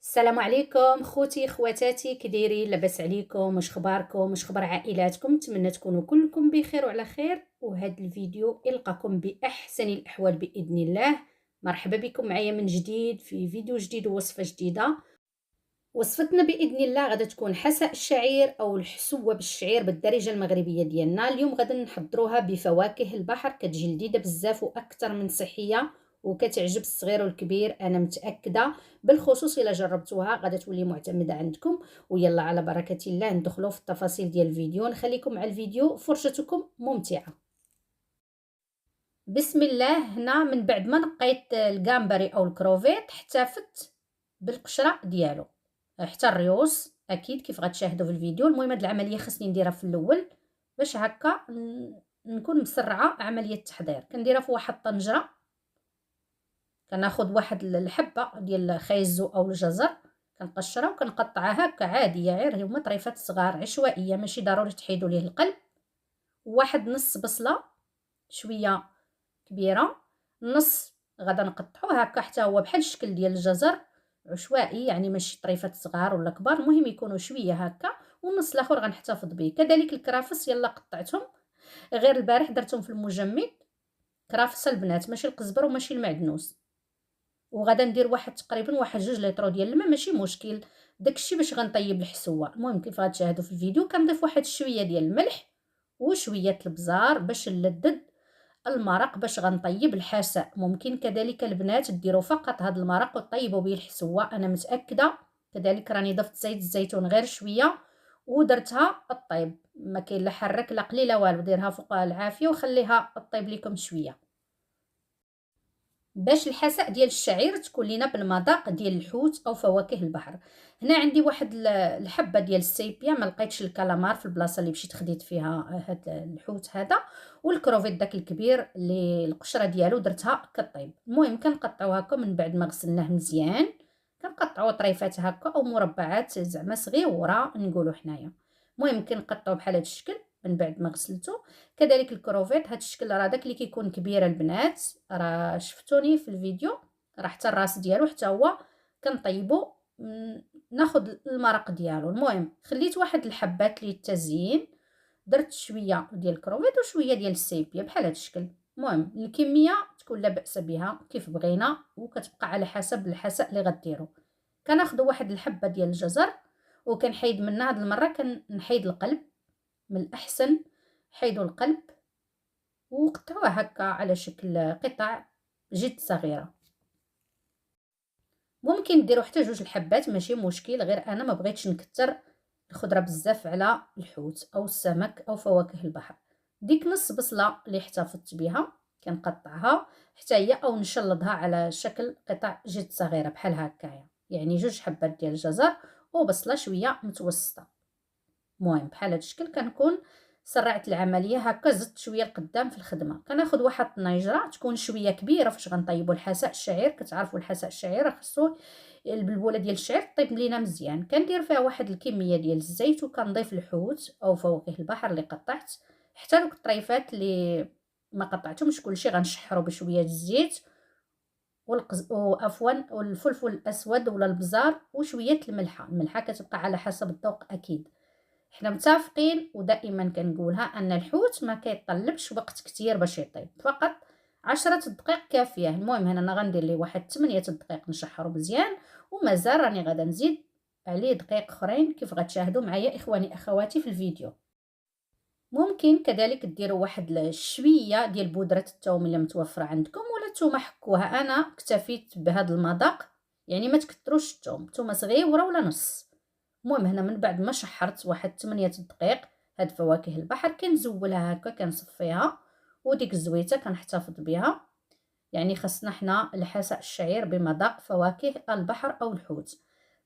السلام عليكم خوتي خواتاتي، كديرين؟ لاباس عليكم؟ واش اخباركم؟ واش خبر عائلاتكم؟ نتمنى تكونوا كلكم بخير وعلى خير. وهذا الفيديو يلقاكم باحسن الاحوال باذن الله. مرحبا بكم معايا من جديد في فيديو جديد ووصفه جديده. وصفتنا باذن الله غادا تكون حساء الشعير او الحسوه بالشعير بالدارجه المغربيه ديالنا. اليوم غادا نحضروها بفواكه البحر، كتجي لذيذه بزاف واكثر من صحيه وكتعجب الصغير والكبير، انا متاكده. بالخصوص الا جربتوها غادا تولي معتمده عندكم. ويلا على بركه الله ندخلوا في التفاصيل ديال الفيديو. نخليكم مع الفيديو، فرشتكم ممتعه. بسم الله. هنا من بعد ما نقيت الجامبري او الكروفيت احتفظت بالقشره ديالو حتى الريوس اكيد كيف غتشاهدوا في الفيديو. المهم هاد العمليه خصني نديرها في الاول باش هكا نكون مسرعه عمليه التحضير. كنديرها في واحد الطنجره، كناخذ واحد الحبه ديال الخيزو او الجزر، كنقشرها وكنقطعها هكا عاديه، غير هما طريفات صغار عشوائيه، ماشي ضروري تحيدوا ليه القلب. واحد نص بصله شويه كبيره، نص غادا نقطعوه هكا حتى هو بحال الشكل ديال الجزر، عشوائي يعني ماشي طريفات صغار ولا كبار، المهم يكونوا شويه هكا. والنص الاخر غنحتفظ به. كذلك الكرافس يلا قطعتهم، غير البارح درتهم في المجمد. كرافس البنات ماشي القزبر وماشي المعدنوس. وغادا ندير واحد تقريبا واحد 2 لتر ديال الماء، ماشي مشكل داكشي باش غنطيب الحسوه. المهم كيف غتشاهدوا في الفيديو كنضيف واحد شويه ديال الملح وشويه البزار باش نلذذ المرق باش غنطيب الحساء. ممكن كذلك البنات ديروا فقط هذا المرق وطيبوا به الحسوه، انا متاكده. كذلك راني ضفت زيت الزيتون غير شويه ودرتها الطيب، ما كاين لا حرك لا قليله والو، ديرها فوق العافيه وخليها طيب لكم شويه باش الحساء ديال الشعير تكون لينا بالمذاق ديال الحوت او فواكه البحر. هنا عندي واحد الحبه ديال السيبيا، ما لقيتش الكالامار في البلاصه اللي مشيت خديت فيها هاد الحوت هذا. والكروفيت داك الكبير اللي القشره ديالو درتها كطيب. المهم كنقطعو هكا من بعد ما غسلناه مزيان، كنقطعو طريفات هكا او مربعات زعما صغيوره نقولوا حنايا. المهم كنقطعو بحال هذا الشكل من بعد ما غسلته. كذلك الكروفيت هذا الشكل راه داك اللي كيكون كبير البنات، راه شفتوني في الفيديو، راه حتى الراس ديالو حتى هو كنطيبو. ناخذ المرق ديالو. المهم خليت واحد الحبات للتزيين، درت شويه ديال الكروفيت وشويه ديال السيبيا بحال هذا الشكل. المهم الكميه تكون لا باس بها كيف بغينا، وكتبقى على حسب الحساء اللي غديروا. كناخذ واحد الحبه ديال الجزر وكنحيد منها هاد المره، كنحيد القلب من الاحسن، حيدوا القلب وقطعوه هكا على شكل قطع جد صغيره. ممكن ديروا حتى 2 الحبات ماشي مشكل، غير انا ما بغيتش نكتر الخضره بزاف على الحوت او السمك او فواكه البحر. ديك نص بصله اللي احتفظت بها كنقطعها حتى هي او نشلضها على شكل قطع جد صغيره بحال هكايا، يعني 2 حبات ديال الجزر وبصله شويه متوسطه. المهم بحال هذا الشكل كنكون سرعت العمليه هكا، زدت شويه لقدام في الخدمه. كناخذ واحد الطنيجره تكون شويه كبيره فاش غنطيبوا الحساء الشعير. كتعرفوا الحساء الشعير خصو البلبوله ديال الشعير طيب لينا مزيان. كندير فيها واحد الكميه ديال الزيت وكنضيف الحوت او فواكه البحر اللي قطعت، حتى دوك الطريفات اللي ما قطعتهمش كلشي غنشحروا بشويه الزيت عفوا والفلفل الاسود ولا البزار وشويه الملحه كتبقى على حسب الذوق اكيد. حنا متفقين ودائما كنقولها ان الحوت ما كيطلبش وقت كتير باش يطيب، فقط 10 دقائق كافيه. المهم هنا انا غندير ليه واحد 8 دقائق نشحرو مزيان، ومازال راني غادا نزيد عليه دقائق اخرين كيف غتشاهدوا معايا اخواني اخواتي في الفيديو. ممكن كذلك ديروا واحد شويه ديال بودره الثوم اللي متوفره عندكم، ولا الثومه حكوها. انا اكتفيت بهذا المذاق، يعني ما تكثروش الثوم، ثومه صغيره ولا نص. المهم هنا من بعد ما شحرت واحد 8 دقائق هاد فواكه البحر كنزولها هكا كنصفيها، وديك الزويته كنحتفظ بها. يعني خصنا حنا الحساء الشعير بمذاق فواكه البحر او الحوت.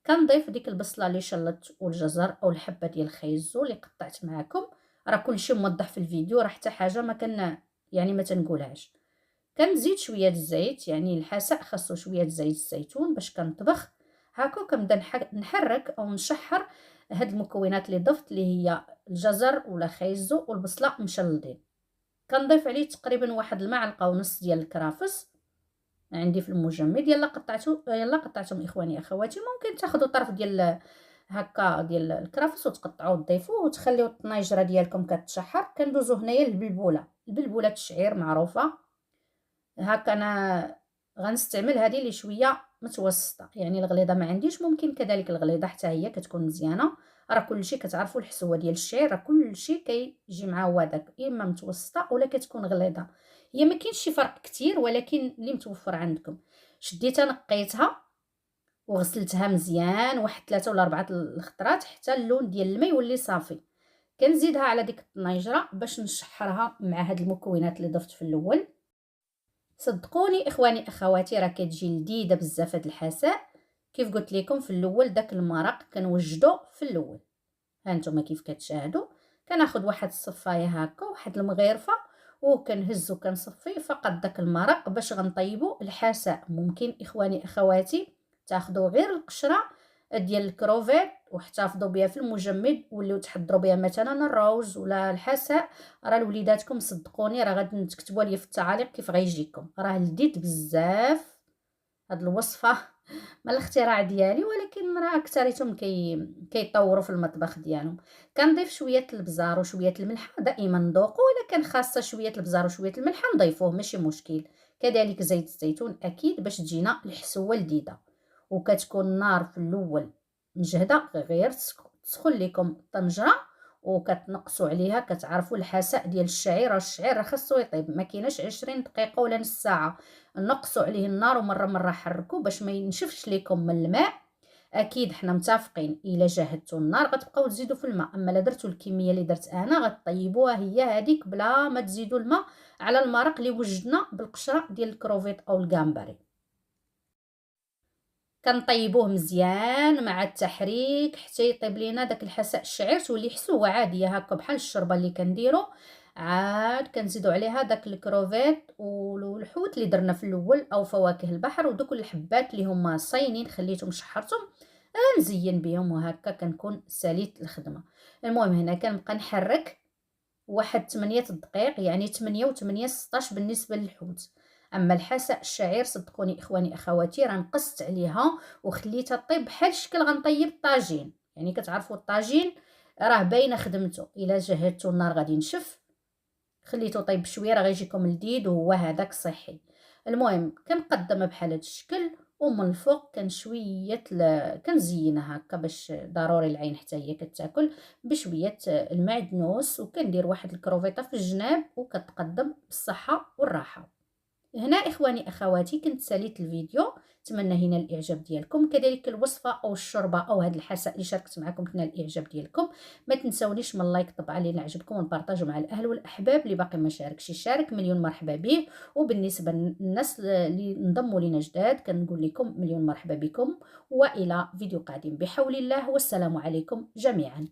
كنضيف ديك البصله اللي شلت والجزر او الحبه ديال الخيزو اللي قطعت معكم. راه كلشي موضح في الفيديو، راه حتى حاجه ما يعني ما تنقولهاش. كنزيد شويه الزيت، يعني الحساء خاصو شويه زيت الزيتون باش كنطبخ هاكا. كنبدا نحرك او نشحر هاد المكونات اللي ضفت اللي هي الجزر ولا خيزو والبصله مشلدين. كنضيف عليه تقريبا واحد المعلقه ونص ديال الكرافس عندي في المجمد. يلا قطعتهم اخواني اخواتي. ممكن تاخذوا طرف ديال هكا ديال الكرافس وتقطعوه وتضيفوه وتخليو الطنيجره ديالكم كتشحر. كندوزو هنايا البلبوله الشعير معروفه. هكا انا غنستعمل هذه اللي شويه متوسطه، يعني الغليظه ما عنديش. ممكن كذلك الغليظه حتى هي كتكون مزيانه. راه كلشي كتعرفوا الحسوه ديال الشعير، راه كلشي كيجي معاه هو داك، اما متوسطه ولا كتكون غليظه. هي ما كاينش شي فرق كتير، ولكن اللي متوفر عندكم. شديتها نقيتها وغسلتها مزيان واحد 3 ولا 4 الخطرات حتى اللون ديال الماء يولي صافي. كنزيدها على ديك الطنيجره باش نشحرها مع هاد المكونات اللي ضفت في الاول. صدقوني اخواني اخواتي راه كتجي لذيذه بزاف هاد الحساء. كيف قلت لكم في الاول داك المرق كنوجدو في الاول. ها نتوما كيف كتشاهدوا. كناخذ واحد الصفايه هكا واحد المغيرفه وكنهزو كنصفي فقط داك المرق باش غنطيبو الحساء. ممكن اخواني اخواتي تاخذوا غير القشره ديال الكروفيت واحتفظوا بها في المجمد وليو تحضروا بها مثلا الروز ولا الحساء. راه لوليداتكم صدقوني راه غادي تكتبوا لي في التعاليق كيف غيجيكم. راه لذيذ بزاف هاد الوصفه من الاختراع ديالي، ولكن راه اكثريتهم كيطوروا في المطبخ ديالهم. كنضيف شويه البزار وشويه الملح دائما ذوقوا، ولكن خاصه شويه البزار وشويه الملح نضيفوه ماشي مشكل. كذلك زيت الزيتون اكيد باش تجينا الحسوه لذيذه. وكتكون النار في الاول مجهده غير تسخن لكم الطنجره وكتنقصوا عليها. كتعرفوا الحساء ديال الشعير، راه الشعير راه خاصو يطيب، ما كايناش 20 دقيقه ولا نص ساعه. نقصوا عليه النار ومره مره حركوا باش ما ينشفش لكم من الماء. اكيد حنا متفقين الا جهدتوا النار غتبقاو تزيدوا في الماء، اما الا درتوا الكميه اللي درت انا غطيبوها هي هذيك بلا ما تزيدوا الماء على المرق اللي وجدنا بالقشره ديال الكروفيت او الجامبري. كنطيبوه مزيان مع التحريك حتى يطيب لينا داك الحساء الشعير تولي حسوه عاديه هكا بحال الشوربه اللي كنديرو. عاد كنزيدو عليها داك الكروفيت والحوت اللي درنا في الاول او فواكه البحر ودوك الحبات اللي هما صاينين خليتهم شحرتهم. نزين بهم وهكا كنكون ساليت الخدمه. المهم هنا كنبقى نحرك واحد 8 دقائق، يعني 8 و8 16 بالنسبه للحوت. اما الحساء الشعير صدقوني اخواني اخواتي راه نقصت عليها وخليتها طيب بحال شكل غنطيب الطاجين. يعني كتعرفوا الطاجين راه باينه خدمته، الا جهدتو النار غادي ينشف. خليته طيب شويه راه غيجيكم لذيذ وهو هذاك صحي. المهم كنقدمها بحال هذا الشكل ومن الفوق شويه كنزينها هكا باش ضروري العين حتى هي كتاكل بشويه المعدنوس. وكندير واحد الكروفيطه في الجناب وكتقدم بالصحه والراحه. هنا اخواني اخواتي كنت ساليت الفيديو. نتمنى هنا الاعجاب ديالكم، كذلك الوصفه او الشوربه او هذا الحساء اللي شاركت معكم كنا الاعجاب ديالكم. ما تنساونيش من اللايك طبعا اللي عجبكم ونبارطاجوا مع الاهل والاحباب. اللي باقي ما شاركش يشارك مليون مرحبا به. وبالنسبه للناس اللي انضموا لنا جداد كنقول لكم مليون مرحبا بكم والى فيديو قادم بحول الله، والسلام عليكم جميعا.